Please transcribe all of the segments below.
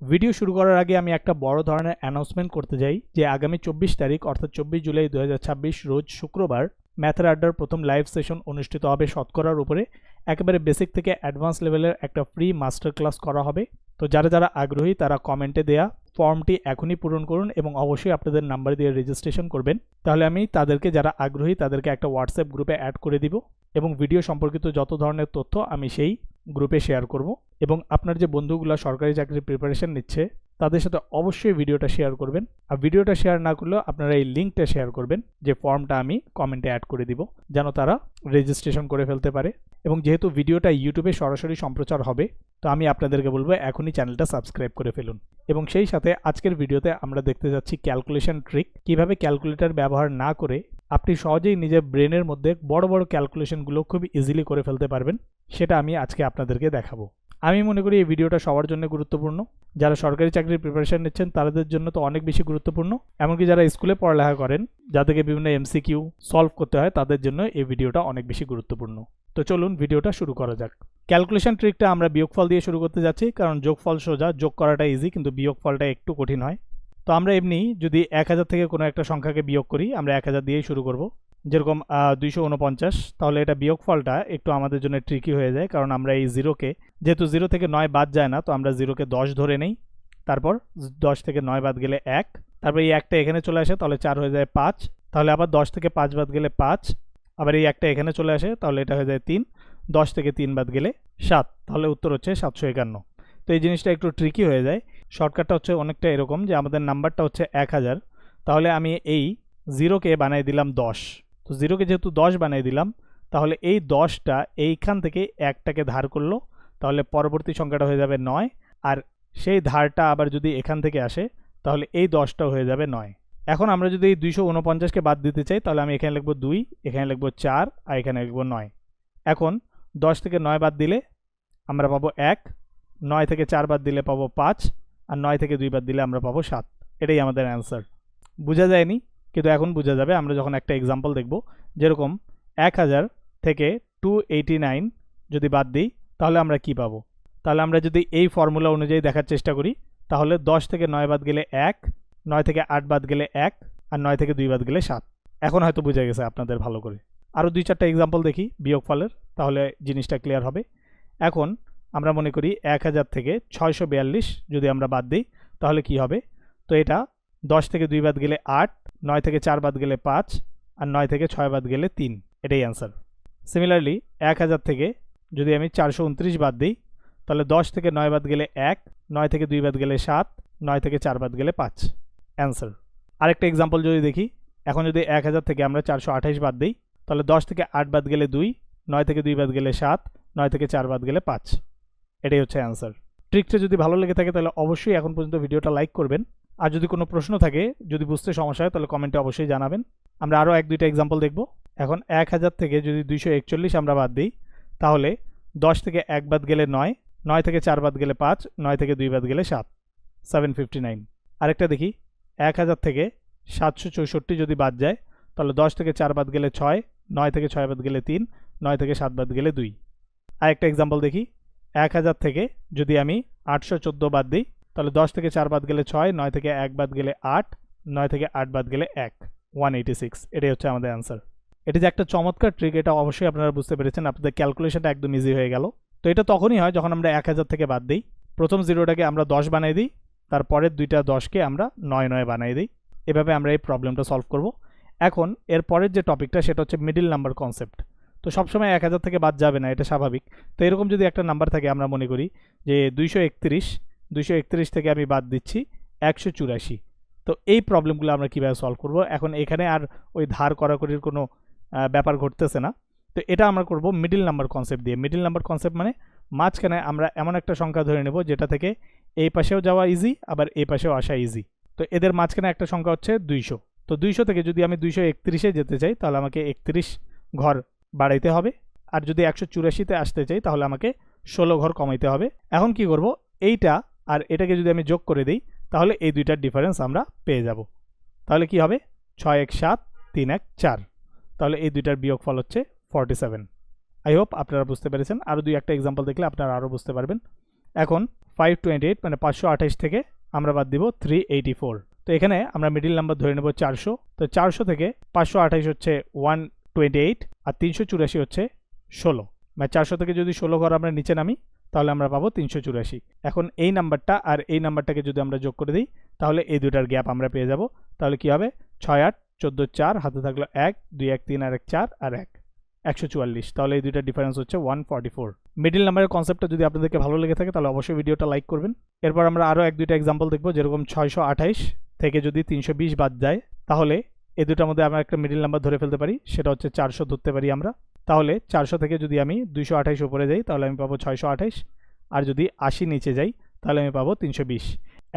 Video শুরু করার আগে আমি একটা বড় ধরনের অ্যানাউন্সমেন্ট করতে যাই যে আগামী 24 তারিখ অর্থাৎ 24 জুলাই 2026 রোজ শুক্রবার ম্যাথের আড্ডার প্রথম লাইভ সেশন অনুষ্ঠিত হবে শতকরার উপরে। একেবারে বেসিক থেকে অ্যাডভান্স লেভেলের একটা ফ্রি মাস্টার ক্লাস করা হবে। তো যারা যারা আগ্রহী তারা কমেন্টে দেয়া ফর্মটি এখনই পূরণ করুন এবং অবশ্যই আপনাদের নাম্বার দিয়ে রেজিস্ট্রেশন করবেন। তাহলে আমি তাদেরকে, যারা আগ্রহী তাদেরকে একটা হোয়াটসঅ্যাপ গ্রুপে অ্যাড করে দিব এবং ভিডিও সম্পর্কিত যত ধরনের তথ্য আমি সেই গ্রুপে শেয়ার করব। এবং আপনার যে বন্ধুগুলো সরকারি চাকরির প্রিপারেশন নিচ্ছে তাদের সাথে অবশ্যই ভিডিওটা শেয়ার করবেন। আর ভিডিওটা শেয়ার না করলেও আপনারা এই লিঙ্কটা শেয়ার করবেন যে ফর্মটা আমি কমেন্টে অ্যাড করে দিব, যেন তারা রেজিস্ট্রেশন করে ফেলতে পারে। এবং যেহেতু ভিডিওটা ইউটিউবে সরাসরি সম্প্রচার হবে, তো আমি আপনাদেরকে বলবো এখনই চ্যানেলটা সাবস্ক্রাইব করে ফেলুন। এবং সেই সাথে আজকের ভিডিওতে আমরা দেখতে যাচ্ছি ক্যালকুলেশন ট্রিক, কিভাবে ক্যালকুলেটর ব্যবহার না করে আপনি সহজেই নিজের ব্রেনের মধ্যে বড় বড় ক্যালকুলেশনগুলো খুব ইজিলি করে ফেলতে পারবেন, সেটা আমি আজকে আপনাদেরকে দেখাবো। আমি মনে করি এই ভিডিওটা সবার জন্য গুরুত্বপূর্ণ। যারা সরকারি চাকরির প্রিপারেশন নিচ্ছেন তাদের জন্য তো অনেক বেশি গুরুত্বপূর্ণ, এমনকি যারা স্কুলে পড়ালেখা করেন যাদেরকে বিভিন্ন এমসিকিউ সলভ করতে হয় তাদের জন্য এই ভিডিওটা অনেক বেশি গুরুত্বপূর্ণ। তো চলুন ভিডিওটা শুরু করা যাক। ক্যালকুলেশন ট্রিকটা আমরা বিয়োগফল দিয়ে শুরু করতে যাচ্ছি, কারণ যোগফল সোজা, যোগ করাটা ইজি, কিন্তু বিয়োগফলটা একটু কঠিন হয়। তো আমরা এমনি যদি 1000 থেকে কোনো একটা সংখ্যাকে বিয়োগ করি, আমরা 1000 দিয়েই শুরু করব। যেরকম 249, তাহলে এটা বিয়োগফলটা একটু আমাদের জন্য ট্রিকি হয়ে যায়, কারণ আমরা এই জিরোকে, যেহেতু 0 থেকে 9 বাদ যায় না, তো আমরা 0কে 10 ধরে নেই। তারপর 10 থেকে 9 বাদ গেলে 1, তারপর এই একটা এখানে চলে আসে, তাহলে 4 হয়ে যায় 5, তাহলে আবার 10 থেকে 5 বাদ গেলে 5, আবার এই একটা এখানে চলে আসে, তাহলে এটা হয়ে যায় 3, 10 থেকে 3 বাদ গেলে 7, তাহলে উত্তর হচ্ছে 751। তো এই জিনিসটা একটু ট্রিকি হয়ে যায়। শর্টকাটটা হচ্ছে অনেকটা এরকম যে আমাদের নাম্বারটা হচ্ছে 1000, তাহলে আমি এই 0কে বানিয়ে দিলাম 10। তো 0কে যেহেতু 10 বানিয়ে দিলাম, তাহলে এই 10টা এইখান থেকে একটাকে ধার করলো, তাহলে পরবর্তী সংখ্যাটা হয়ে যাবে 9, আর সেই ধারটা আবার যদি এখান থেকে আসে তাহলে এই 10টা হয়ে যাবে 9। এখন আমরা যদি এই 249কে বাদ দিতে চাই, তাহলে আমি এখানে লিখব 2, এখানে লিখব 4, আর এখানে লিখব 9। এখন 10 থেকে 9 বাদ দিলে আমরা পাবো 1, 9 থেকে 4 বাদ দিলে পাবো 5, আর 9 থেকে 2 বাদ দিলে আমরা পাবো 7। এটাই আমাদের অ্যান্সার। বোঝা যায়নি, কিন্তু এখন বোঝা যাবে আমরা যখন একটা এক্সাম্পল দেখব। যেরকম 1000 থেকে 289 যদি বাদ দিই তাহলে আমরা কি পাবো। তাহলে আমরা যদি এই ফর্মুলা অনুযায়ী দেখার চেষ্টা করি, তাহলে 10 থেকে 9 বাদ গেলে 1, 9 থেকে 8 বাদ গেলে 1, আর 9 থেকে 2 বাদ গেলে 7। এখন হয়তো বোঝা গেছে আপনাদের ভালো করে। আরও 2-4টা এক্সাম্পল দেখি বিয়োগফলের, তাহলে জিনিসটা ক্লিয়ার হবে। এখন আমরা মনে করি 1000 থেকে 642 যদি আমরা বাদ দিই তাহলে কি হবে। তো এটা 10 থেকে 2 বাদ গেলে 8, 9 থেকে 4 বাদ গেলে 5, আর 9 থেকে 6 বাদ গেলে 3। এটাই অ্যান্সার। সিমিলারলি 1000 থেকে যদি আমি 429 বাদ দিই, তাহলে 10 থেকে 9 বাদ গেলে 1, 9 থেকে 2 বাদ গেলে 7, 9 থেকে 4 বাদ গেলে 5। অ্যান্সার। আরেকটা এক্সাম্পল যদি দেখি, এখন যদি 1000 থেকে আমরা 428 বাদ দিই, তাহলে 10 থেকে 8 বাদ গেলে 2, 9 থেকে 2 বাদ গেলে 7, 9 থেকে 4 বাদ গেলে 5। এটাই হচ্ছে অ্যান্সার। ট্রিকটা যদি ভালো লেগে থাকে তাহলে অবশ্যই এখন পর্যন্ত ভিডিওটা লাইক করবেন। আর যদি কোনো প্রশ্ন থাকে, যদি বুঝতে সমস্যা হয়, তাহলে কমেন্টে অবশ্যই জানাবেন। আমরা আরও 1-2টা এক্সাম্পল দেখব। এখন 1000 থেকে যদি 241 আমরা বাদ দিই, তাহলে 10 থেকে 1 বাদ গেলে 9, 9 থেকে 4 বাদ গেলে 5, 9 থেকে 2 বাদ গেলে 7, 759। আরেকটা দেখি, 1000 থেকে 764 যদি বাদ যায়, তাহলে 10 থেকে 4 বাদ গেলে 6, 9 থেকে 6 বাদ গেলে 3, 9 থেকে 7 বাদ গেলে 2। আরেকটা এক্সাম্পল দেখি, 1000 থেকে যদি আমি 814 বাদ দিই, তাহলে 10 থেকে 4 বাদ গেলে 6, 9 থেকে 1 বাদ গেলে 8, 9 থেকে 8 বাদ গেলে 1, 186। এটাই হচ্ছে আমাদের অ্যান্সার। এটা যে একটা চমৎকার ট্রিক, এটা অবশ্যই আপনারা বুঝতে পেরেছেন। আপনাদের ক্যালকুলেশনটা একদম ইজি হয়ে গেল। তো এটা তখনই হয় যখন আমরা 1000 থেকে বাদ দিই, প্রথম 0টাকে আমরা 10 বানিয়ে দিই, তারপরের 2টা 10কে আমরা 9 বানিয়ে দিই। এভাবে আমরা এই প্রবলেমটা সলভ করব। এখন এর পরের যে টপিকটা সেটা হচ্ছে মিডল নাম্বার কনসেপ্ট। তো সবসময় 1000 থেকে বাদ যাবে না, এটা স্বাভাবিক। তো এরকম যদি একটা নাম্বার থাকে, আমরা মনে করি যে 231 থেকে আমি বাদ দিচ্ছি 184। তো এই প্রবলেমগুলো আমরা কীভাবে সলভ করব। এখন এখানে আর ওই ধার করাকরির কোনো ব্যাপার ঘটতেছে না। তো এটা আমরা করব মিডল নাম্বার কনসেপ্ট দিয়ে। মিডল নাম্বার কনসেপ্ট মানে মাঝখানে আমরা এমন একটা সংখ্যা ধরে নেব যেটা থেকে এই পাশেও যাওয়া ইজি, আবার এই পাশেও আসা ইজি। তো এদের মাঝখানে একটা সংখ্যা হচ্ছে 200। তো 200 থেকে যদি আমি 231-এ যেতে চাই, তাহলে আমাকে 31 ঘর বাড়াইতে হবে। আর যদি 184-তে আসতে চাই, তাহলে আমাকে 16 ঘর কমাইতে হবে। এখন কি করব, এইটা আর এটাকে যদি আমি যোগ করে দিই, তাহলে এই দুইটার ডিফারেন্স আমরা পেয়ে যাব। তাহলে কি হবে, 6 1 7, 3 1 4। তাহলে এই দুইটার বিয়োগফল হচ্ছে 47। আই হোপ আপনারা বুঝতে পেরেছেন। আরও 2-1টা এক্সাম্পল দেখলে আপনারা আরও বুঝতে পারবেন। এখন 528 মানে 528 থেকে আমরা বাদ দিব 384। তো এখানে আমরা মিডিল নাম্বার ধরে নেব 400। তো 400 থেকে 528 হচ্ছে 128 আর 384 হচ্ছে 16। মানে 400 থেকে যদি 16 ঘর আমরা নিচে নামি তাহলে আমরা পাবো 384। এখন এই নাম্বারটা আর এই নাম্বারটাকে যদি আমরা যোগ করে দিই তাহলে এই দুটার গ্যাপ আমরা পেয়ে যাব। তাহলে কি হবে 6 8 14 4 হাতে থাকলো 1 2 1 3 আর 1 4 আর 1 144। তাহলে এই দুইটার ডিফারেন্স হচ্ছে 144। মিডিল নাম্বারের কনসেপ্টটা যদি আপনাদেরকে ভালো লেগে থাকে তাহলে অবশ্যই ভিডিওটা লাইক করবেন। এরপর আমরা আরও এক দুইটা এক্সাম্পল দেখবো, যেরকম 628 থেকে যদি 320 বাদ যায় তাহলে এই দুটার মধ্যে আমরা একটা মিডিল নাম্বার ধরে ফেলতে পারি, সেটা হচ্ছে 400 ধরতে পারি আমরা। তাহলে 400 থেকে যদি আমি 228 উপরে যাই তাহলে আমি পাবো 628, আর যদি 80 নিচে যাই তাহলে আমি পাবো 320।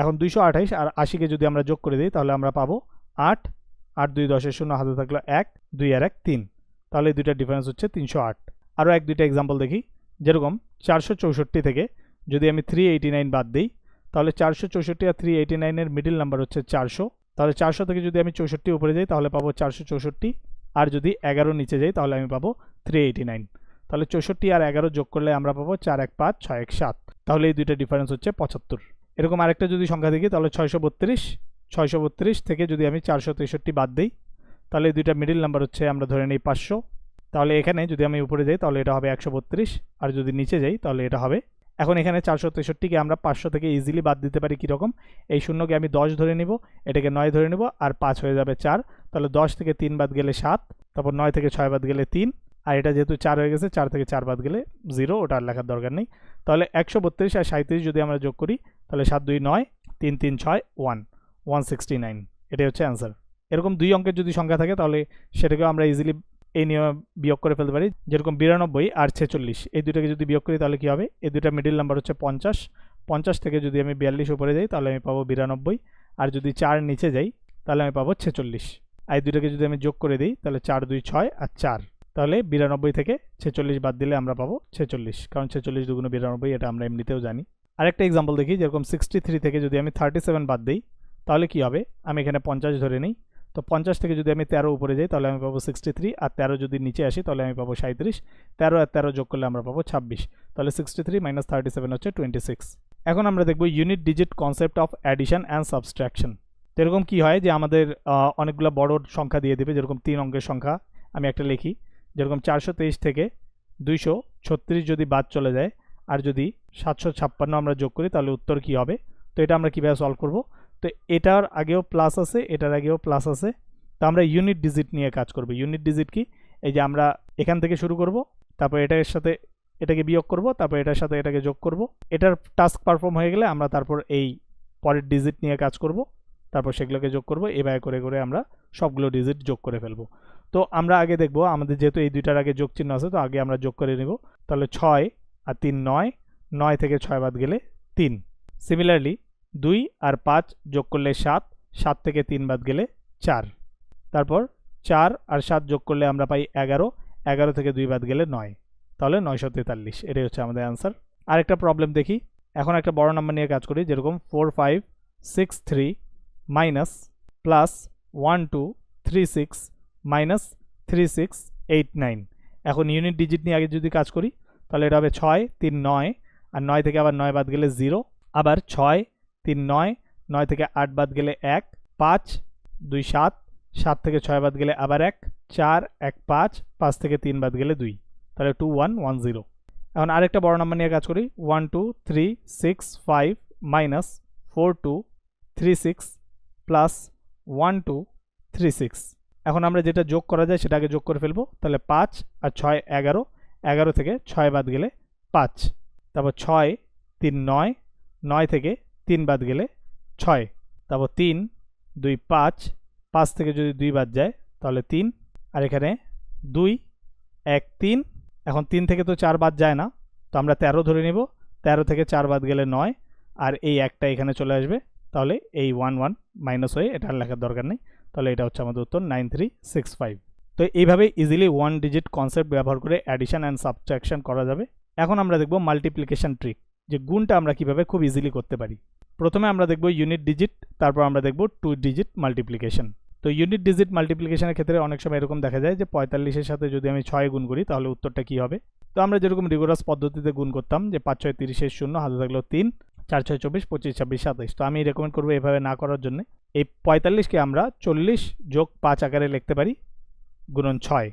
এখন 228 আর 80কে যদি আমরা যোগ করে দিই তাহলে আমরা পাবো 8 8 2 10 0 হাতে থাকলো 1 2 আর 1 3। তাহলে এই দুইটার ডিফারেন্স হচ্ছে 308। আরও এক দুইটা এক্সাম্পল দেখি, যেরকম 464 থেকে যদি আমি 389 বাদ দিই তাহলে 464 আর 389 এর মিডিল নাম্বার হচ্ছে 400। তাহলে 400 থেকে যদি আমি 64 উপরে যাই তাহলে পাবো 464, আর যদি 11 নিচে যাই তাহলে আমি পাবো 389। তাহলে 64 আর 11 যোগ করলে আমরা পাবো 4 1 5 6 1 7। তাহলে এই দুইটা ডিফারেন্স হচ্ছে 75। এরকম আরেকটা যদি সংখ্যা দেখি তাহলে 632 থেকে যদি আমি 463 বাদ দিই তাহলে এই দুইটা মিডিল নাম্বার হচ্ছে আমরা ধরে নিই 500। তাহলে এখানে যদি আমি উপরে যাই তাহলে এটা হবে 132, আর যদি নিচে যাই তাহলে এটা হবে। এখন এখানে 463কে আমরা 500 থেকে ইজিলি বাদ দিতে পারি কীরকম, এই শূন্যকে আমি 10 ধরে নিব, এটাকে 9 ধরে নিব, আর 5 হয়ে যাবে 4। তাহলে 10 থেকে 3 বাদ গেলে 7, তারপর 9 থেকে 6 বাদ গেলে 3, আর এটা যেহেতু 4 হয়ে গেছে 4 থেকে 4 বাদ গেলে 0, ওটা আর লেখার দরকার নেই। তাহলে 132 আর 37 যদি আমরা যোগ করি তাহলে 7 2 9 3 3 6 169। এটাই হচ্ছে অ্যান্সার। এরকম দুই অঙ্কের যদি সংখ্যা থাকে তাহলে সেটাকেও আমরা ইজিলি এই নিয়মে বিয়োগ করে ফেলতে পারি, যেরকম 92 আর 46 এই দুটাকে যদি বিয়োগ করি তাহলে কি হবে, এই দুটা মিডিল নাম্বার হচ্ছে 50। 50 থেকে যদি আমি 42 উপরে যাই তাহলে আমি পাবো 92, আর যদি 4 নিচে যাই তাহলে আমি পাবো 46। আর এই দুটাকে যদি আমি যোগ করে দিই তাহলে 4 2 6 আর 4, তাহলে 92 থেকে 46 বাদ দিলে আমরা পাবো 46, কারণ 46 দুগুণ 92, এটা আমরা এমনিতেও জানি। আরেকটা এক্সাম্পল দেখি, যেরকম 63 থেকে যদি আমি 37 বাদ দিই তাহলে কি হবে, আমি এখানে 50 ধরে নিই। তো 50 থেকে যদি আমি 13 উপরে যাই তাহলে আমি পাবো 63, আর 13 যদি নিচে আসি তাহলে আমি পাবো 37। 13 আর 13 যোগ করলে আমরা পাবো 26। তাহলে 63 - 37 হচ্ছে 26। এখন আমরা দেখব unit digit concept of addition and subtraction. তো এরকম কী হয় যে আমাদের অনেকগুলো বড় সংখ্যা দিয়ে দেবে, যেরকম 3 অঙ্কের সংখ্যা আমি একটা লিখি, যেরকম 423 থেকে 236 যদি বাদ চলে যায় আর যদি 756 আমরা যোগ করি তাহলে উত্তর কী হবে। তো এটা আমরা কীভাবে সলভ করব, তো এটার আগেও প্লাস আছে, এটার আগেও প্লাস আছে, তো আমরা ইউনিট ডিজিট নিয়ে কাজ করব। ইউনিট ডিজিট কি, এই যে আমরা এখান থেকে শুরু করব, তারপর এটার সাথে এটাকে বিয়োগ করব, তারপর এটার সাথে এটাকে যোগ করব, এটার টাস্ক পারফর্ম হয়ে গেলে আমরা তারপর এই পরের ডিজিট নিয়ে কাজ করব, তারপর সেগুলোকে যোগ করব, এভাবে করে করে আমরা সবগুলো ডিজিট যোগ করে ফেলবো। তো আমরা আগে দেখব, আমাদের যেহেতু এই দুইটার আগে যোগ চিহ্ন আছে তো আগে আমরা যোগ করে নেব। তাহলে 6 আর 3 9, 9 থেকে 6 বাদ গেলে 3। সিমিলারলি 2 আর 5 যোগ করলে 7, 7 থেকে 3 বাদ গেলে 4। তারপর 4 আর 7 যোগ করলে আমরা পাই 11, 11 থেকে 2 বাদ গেলে 9, তাহলে 943। এটাই হচ্ছে আমাদের অ্যান্সার। আরেকটা প্রবলেম দেখি, এখন একটা বড় নাম্বার নিয়ে কাজ করি, যেরকম 4 5 6 3 মাইনাস প্লাস 1 2 3 6 মাইনাস 3 6 8 9। এখন ইউনিট ডিজিট নিয়ে আগে যদি কাজ করি তাহলে এটা হবে 6 3 9, আর 9 থেকে আবার 9 বাদ গেলে 0, আবার 6 3 9, 9 থেকে 8 বাদ গেলে 1, 5 2 7, 7 থেকে 6 বাদ গেলে আবার 1, 4 1 5, 5 থেকে 3 বাদ গেলে 2, তাহলে 2 1 1 0। এখন আরেকটা বড় নাম্বার নিয়ে কাজ করি, 1 2 3 6 5 মাইনাস 4 2 3 6 প্লাস 1 2 3 6। এখন আমরা যেটা যোগ করা যায় সেটা আগে যোগ করে ফেলবো। তাহলে 5 আর 6 11, 11 থেকে 6 বাদ গেলে 5, তারপর 6 3 9, 9 থেকে 3 বাদ গেলে 6, তারপর 3 2 5, 5 থেকে যদি 2 বাদ যায় তাহলে 3, আর এখানে 2 1 3। এখন 3 থেকে তো 4 বাদ যায় না, তো আমরা 13 ধরে নিব, 13 থেকে 4 বাদ গেলে 9, আর এই একটা এখানে চলে আসবে, তাহলে এই 1 1 মাইনাস হয়ে এটা লেখার দরকার নেই, তাহলে এটা হচ্ছে আমাদের উত্তর 9365। তো এইভাবে ইজিলি ওয়ান ডিজিট কনসেপ্ট ব্যবহার করে অ্যাডিশন অ্যান্ড সাবট্রাকশন করা যাবে। এখন আমরা দেখব মাল্টিপ্লিকেশন ট্রিক, যে গুণটা আমরা কিভাবে খুব ইজিলি করতে পারি। প্রথমে আমরা দেখব ইউনিট ডিজিট, তারপর আমরা দেখব 2 ডিজিট মাল্টিপ্লিকেশন। তো ইউনিট ডিজিট মাল্টিপ্লিকেশনের ক্ষেত্রে অনেক সময় এরকম দেখা যায় যে 45-এর সাথে যদি আমি 6 গুণ করি তাহলে উত্তরটা কি হবে। তো আমরা যেরকম রিগোরাস পদ্ধতিতে গুণ করতাম যে 5 6 30 শূন্য, হাতে থাকলো 3, 4 6 24, 25 26 27। তো আমি রেকমেন্ড করবো এভাবে না করার জন্য। এই 45কে আমরা 40 যোগ 5 আকারে লিখতে পারি গুণন 6।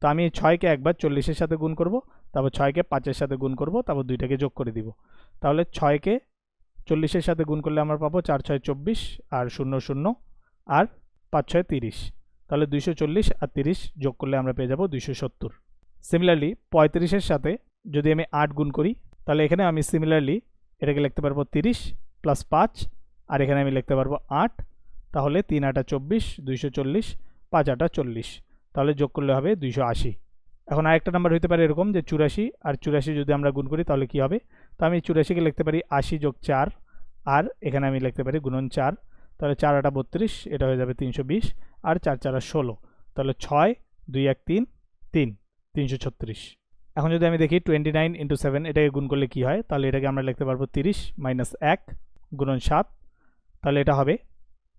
তো আমি 6কে একবার 40-এর সাথে গুণ করব, তারপর 6কে 5-এর সাথে গুণ করব, তারপর 2টাকে যোগ করে দিব। তাহলে 6কে 40-এর সাথে গুণ করলে আমরা পাবো 4 6 24 আর 0 0 আর 5 6 30। তাহলে 240 আর 30 যোগ করলে আমরা পেয়ে যাব 270। সিমিলারলি 35-এর সাথে যদি আমি 8 গুণ করি, তাহলে এখানে আমি সিমিলারলি এটাকে লিখতে পারবো 30 প্লাস 5, আর এখানে আমি লিখতে পারবো 8। তাহলে 3 8 24, 240, 5 8 40। তাহলে যোগ করলে হবে 280। এখন আরেকটা নাম্বার হতে পারে এরকম যে 84 আর 84 যদি আমরা গুণ করি তাহলে কি হবে? তো আমি 84কে লিখতে পারি 80 যোগ 4, আর এখানে আমি লিখতে পারি গুণন 4। তাহলে 4 8 32, এটা হয়ে যাবে 320, আর 4 4 16। তাহলে 6 2 1 3 3 336। এখন যদি আমি দেখি 29 × 7 এটাকে গুণ করলে কি হয়, তাহলে এটাকে আমরা লিখতে পারবো 30 - 1 গুণন 7। তাহলে এটা হবে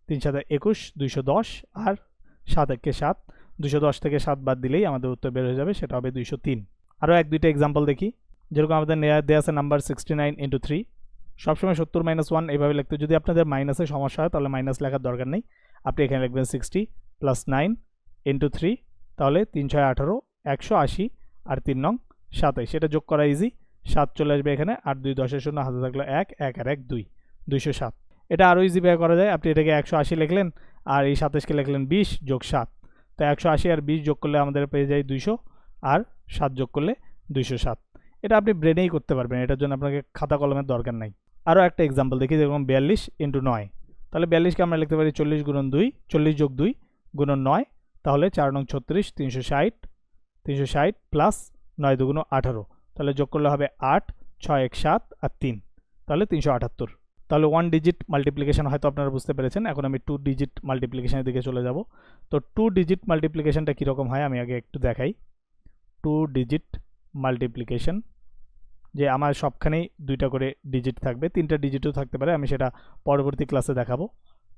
3 7 21, 210, আর 7 1 7। 210 থেকে 7 বাদ দিলেই আমাদের উত্তর বের হয়ে যাবে, সেটা হবে 203। আরও 1 2টা এক্সাম্পল দেখি। যেরকম আমাদের দেওয়া আছে নাম্বার 69 × 3। সবসময় 70 - 1 এইভাবে লিখতে, যদি আপনাদের মাইনাসে সমস্যা হয় তাহলে মাইনাস লেখার দরকার নেই, আপনি এখানে লিখবেন 60 + 9 × 3। তাহলে 3 6 18, 180, আর 3 9 27। এটা যোগ করা ইজি, 7 চলে আসবে এখানে, আর 2 10 0, হাতে থাকলো 1 1 আর 1 2, 207। এটা আরও ইজি ভাবে করা যায়। আপনি এটাকে 180 লিখলেন, আর এই 27কে লিখলেন 20 যোগ 7। তো 180 আর 20 যোগ করলে আমাদের পেয়ে যায় 200, আর 7 যোগ করলে 207। এটা আপনি ব্রেনেই করতে পারবেন, এটার জন্য আপনাকে খাতা কলমের দরকার নাই। আরও একটা এক্সাম্পল দেখি, যেরকম 42 × 9। তাহলে 42কে আমরা লিখতে পারি 40 গুণন 2, 40 যোগ 2 গুণন 9। তাহলে 4 9 36, 360, 360 প্লাস 9 2 18। তাহলে যোগ করলে হবে 8 6 1 7 আর 3, তাহলে 378। তাহলে 1 ডিজিট মাল্টিপ্লিকেশন হয়তো আপনারা বুঝতে পেরেছেন। এখন আমি 2 ডিজিট মাল্টিপ্লিকেশনের দিকে চলে যাব। তো 2 ডিজিট মাল্টিপ্লিকেশনটা কীরকম হয় আমি আগে একটু দেখাই। 2 ডিজিট মাল্টিপ্লিকেশন, যে আমার সবখানেই 2টা করে ডিজিট থাকবে, 3টা ডিজিটও থাকতে পারে, আমি সেটা পরবর্তী ক্লাসে দেখাবো।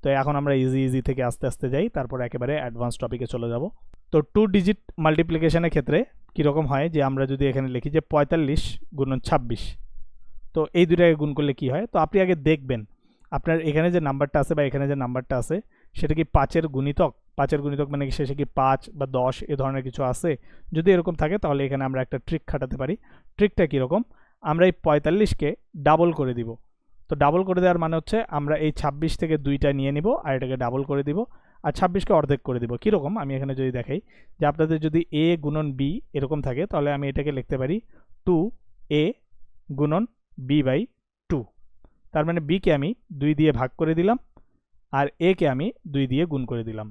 তো এখন আমরা ইজি থেকে আস্তে আস্তে যাই, তারপর একেবারে অ্যাডভান্স টপিকে চলে যাব। তো 2 ডিজিট মাল্টিপ্লিকেশনের ক্ষেত্রে কীরকম হয়, যে আমরা যদি এখানে লিখি যে 45 গুণন 26, তো এই দুটাকে গুণ করলে কি হয়। তো আপনি আগে দেখবেন আপনার এখানে যে নাম্বারটা আছে বা এখানে যে নাম্বারটা আছে সেটা কি 5-এর গুণিতক। 5-এর গুণিতক মানে কি শেষে কি 5 বা 10 এ ধরনের কিছু আছে? যদি এরকম থাকে তাহলে এখানে আমরা একটা ট্রিক খাটাতে পারি। ট্রিকটা কীরকম, আমরা এই 45কে ডাবল করে দিব। তো ডাবল করে দেওয়ার মানে হচ্ছে আমরা এই 26 থেকে 2টা নিয়ে নিব, আর এটাকে ডাবল করে দিব, আর 26কে অর্ধেক করে দিব। কীরকম আমি এখানে যদি দেখাই, যে আপনাদের যদি a গুণন b এরকম থাকে, তাহলে আমি এটাকে লিখতে পারি 2a গুণন b/2। তার মানে b কে আমি 2 দিয়ে ভাগ করে দিলাম, আর a কে আমি 2 দিয়ে গুণ করে দিলাম।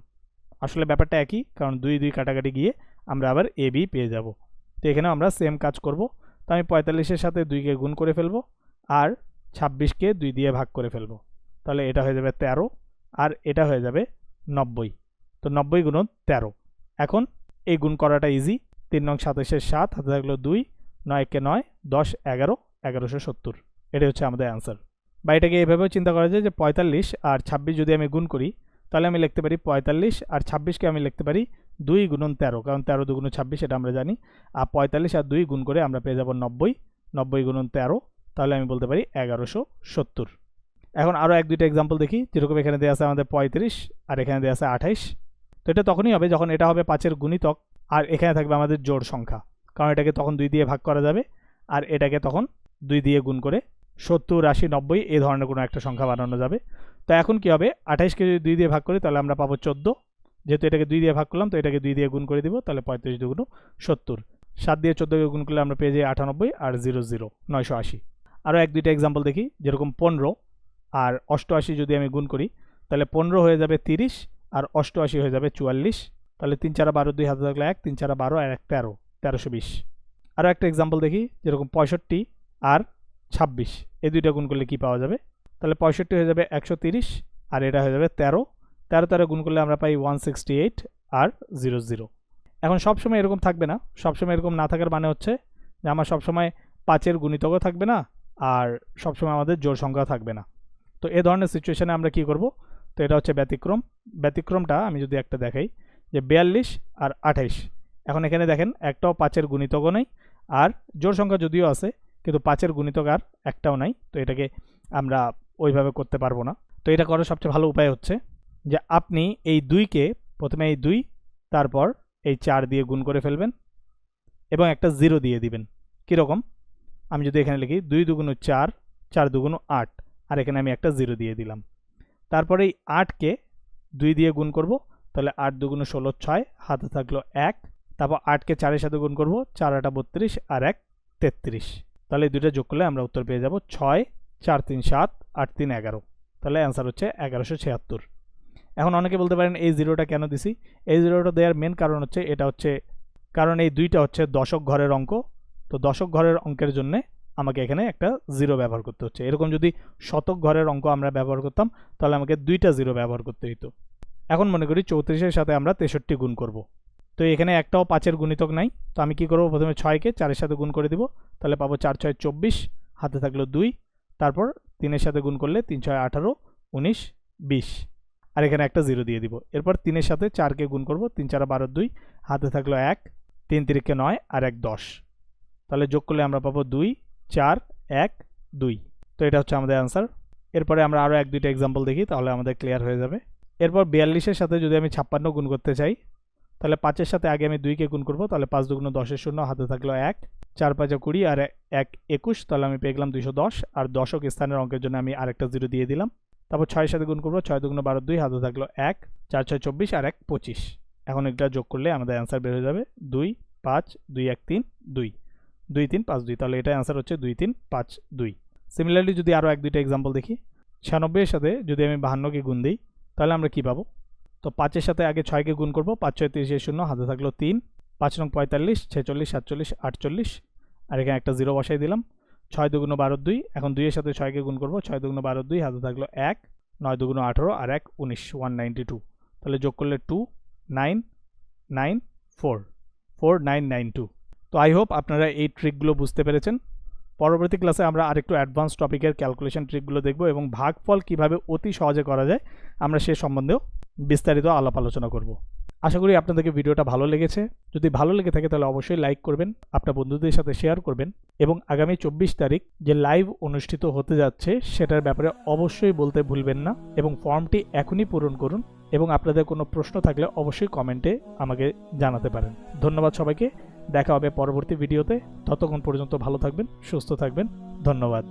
আসলে ব্যাপারটা একই, কারণ 2 2 কাটাকাটি গিয়ে আমরা আবার ab পেয়ে যাব। তো এখানে আমরা সেম কাজ করব। তো আমি 45-এর সাথে 2কে গুণ করে ফেলবো, আর 26কে 2 দিয়ে ভাগ করে ফেলবো। তাহলে এটা হয়ে যাবে 13, আর এটা হয়ে যাবে 90। তো 90 গুণন 13। এখন এই গুণ করাটা ইজি। 3 9 27 7, হাতে থাকলো 2, 9 কে 9, 10 11, 1170। এটাই হচ্ছে আমাদের অ্যান্সার। বা এটাকে এভাবেও চিন্তা করা যায় যে 45 আর 26 যদি আমি গুণ করি, তাহলে আমি লিখতে পারি 45 আর 26কে আমি লিখতে পারি 2 গুণন 13, কারণ 13 2 গুণ 26 এটা আমরা জানি। আর 45 আর 2 গুণ করে আমরা পেয়ে যাব 90, 90 গুণন 13, তাহলে আমি বলতে পারি 1170। এখন আরও 1 2টা এক্সাম্পল দেখি। যেরকম এখানে দেওয়া আছে আমাদের 35, আর এখানে দেওয়া আছে 28। তো এটা তখনই হবে যখন এটা হবে 5-এর গুণিতক, আর এখানে থাকবে আমাদের জোড় সংখ্যা, কারণ এটাকে তখন 2 দিয়ে ভাগ করা যাবে, আর এটাকে তখন 2 দিয়ে গুণ করে 70 80 90 এই ধরনের কোনো একটা সংখ্যা বানানো যাবে। তো এখন কি হবে, 28কে যদি 2 দিয়ে ভাগ করি তাহলে আমরা পাবো 14। যেহেতু এটাকে 2 দিয়ে ভাগ করলাম, তো এটাকে 2 দিয়ে গুণ করে দিব, তাহলে 35 2 গুণ 70। 7 দিয়ে 14কে গুণ করলে আমরা পেয়ে যাই 98, আর 0 0 980। আরও 1 2টা এক্সাম্পল দেখি। যেরকম 15 আর 88 যদি আমি গুণ করি, তাহলে 15 হয়ে যাবে 30, আর 88 হয়ে যাবে 44। তাহলে 3 4 12, 2 হাতে থাকলে 1, 3 4 12 আর 1 13, 1320। আরও একটা এক্সাম্পল দেখি। যেরকম 65 আর 26 এই দুইটা গুণ করলে কি পাওয়া যাবে, তাহলে 65 হয়ে যাবে 130, আর এটা হয়ে যাবে 13, 13 গুণ করলে আমরা পাই 168 আর 0 0। এখন সবসময় এরকম থাকবে না। সবসময় এরকম না থাকার মানে হচ্ছে যে আমার সবসময় 5-এর গুণিতকও থাকবে না, আর সবসময় আমাদের জোড় সংখ্যা থাকবে না। তো এই ধরনের সিচুয়েশনে আমরা কি করব, তো এটা হচ্ছে ব্যতিক্রম। ব্যতিক্রমটা আমি যদি একটা দেখাই, যে 42 আর 28। এখন এখানে দেখেন একটাও 5-এর গুণিতকও নেই, আর জোড় সংখ্যা যদিও আছে কিন্তু 5-এর গুণিতক আর একটাও নাই, তো এটাকে আমরা ওইভাবে করতে পারবো না। তো এটা করার সবচেয়ে ভালো উপায় হচ্ছে যে আপনি এই 2কে প্রথমে এই 2 তারপর এই 4 দিয়ে গুণ করে ফেলবেন এবং একটা 0 দিয়ে দিবেন। কীরকম, আমি যদি এখানে লিখি 2 দুগুণ 4, 4 দুগুণ 8, আর এখানে আমি একটা 0 দিয়ে দিলাম। তারপরে এই 8কে 2 দিয়ে গুণ করব, তাহলে 8 দুগুণ 16, 6, হাতে থাকলো 1। তারপর 8কে 4-এর সাথে গুণ করব, 4 8 32 আর 1 33। তাহলে এই দুইটা যোগ করলে আমরা উত্তর পেয়ে যাব 6, 4 3 7, 8 3 11। তাহলে অ্যান্সার হচ্ছে 1176। এখন অনেকে বলতে পারেন এই জিরোটা কেন দিছি? এই জিরোটা দেওয়ার মেন কারণ হচ্ছে এটা হচ্ছে কারণ এই দুইটা হচ্ছে দশক ঘরের অঙ্ক, তো দশক ঘরের অঙ্কের জন্য আমাকে এখানে একটা 0 ব্যবহার করতে হচ্ছে। এরকম যদি শতক ঘরের অঙ্ক আমরা ব্যবহার করতাম তাহলে আমাকে 2টা 0 ব্যবহার করতে হতো। এখন মনে করি 34-এর সাথে আমরা 63 গুণ করব, তো এখানে একটাও 5-এর গুণিতক নাই, তো আমি কি করব, প্রথমে 6কে 4-এর সাথে গুণ করে দিব, তাহলে পাবো 4 6 24, হাতে থাকলো 2, তারপর 3-এর সাথে গুণ করলে 3 6 18 19 20, আর এখানে একটা 0 দিয়ে দিব। এরপর 3-এর সাথে 4কে গুণ করব, 3 4 12 2, হাতে থাকলো 1, 3 3 9 আর 1 10, তাহলে যোগ করলে আমরা পাবো 2 4 1 2। তো এটা হচ্ছে আমাদের অ্যান্সার। এরপরে আমরা আরও 1-2টা এক্সাম্পল দেখি, তাহলে আমাদের ক্লিয়ার হয়ে যাবে। এরপর 42-এর সাথে যদি আমি 56 গুণ করতে চাই, তাহলে 5-এর সাথে আগে আমি 2কে গুণ করব, তাহলে 5 দুগুণ 10 0, হাতে থাকলো 1, 4 5 20 আর 1 21, তাহলে আমি পেয়ে গেলাম 210। আর দশক স্থানের অঙ্কের জন্য আমি আরেকটা 0 দিয়ে দিলাম। তারপর 6-এর সাথে গুণ করব, 6 দুগুণ 12 2, হাতে থাকলো 1, 4 6 24 আর 1 25। এখন এটা যোগ করলে আমাদের অ্যান্সার বের হয়ে যাবে 2 5 2 1 3 2 2 3 5 2, তাহলে এটা অ্যান্সার হচ্ছে 2 3 5 2। সিমিলারলি যদি আরও 1-2টা এক্সাম্পল দেখি, 96-এর সাথে যদি আমি 52কে গুণ দিই তাহলে আমরা কি পাবো? তো 5-এর সাথে আগে 6কে গুণ করব, 5 6 30 0, হাতে থাকলো 3, 5 9 45 46 47 48, আর এখানে একটা 0 বসাই দিলাম। 6 দুগুণ 12 2, এখন 2-এর সাথে 6কে গুণ করব, 6 দুগুণ 12 2, হাতে থাকলো 1, 9 দুগুণ 18 আর 1 19 192, তাহলে যোগ করলে 2 9 9 4 4 9 9 2। তো আই হোপ আপনারা এই ট্রিকগুলো বুঝতে পেরেছেন। পরবর্তী ক্লাসে আমরা আরেকটু অ্যাডভান্স টপিকের ক্যালকুলেশন ট্রিকগুলো দেখব এবং ভাগফল কিভাবে অতি সহজে করা যায় আমরা সে সম্বন্ধেও বিস্তারিত আলাপ আলোচনা করব। আশা করি আপনাদেরকে ভিডিওটা ভালো লেগেছে। যদি ভালো লেগে থাকে তাহলে অবশ্যই লাইক করবেন, আপনার বন্ধুদের সাথে শেয়ার করবেন এবং আগামী 24 তারিখ যে লাইভ অনুষ্ঠিত হতে যাচ্ছে সেটার ব্যাপারে অবশ্যই বলতে ভুলবেন না এবং ফর্মটি এখনই পূরণ করুন এবং আপনাদের কোনো প্রশ্ন থাকলে অবশ্যই কমেন্টে আমাকে জানাতে পারেন। ধন্যবাদ সবাইকে, দেখা হবে পরবর্তী ভিডিওতে। ততক্ষণ পর্যন্ত ভালো থাকবেন, সুস্থ থাকবেন, ধন্যবাদ।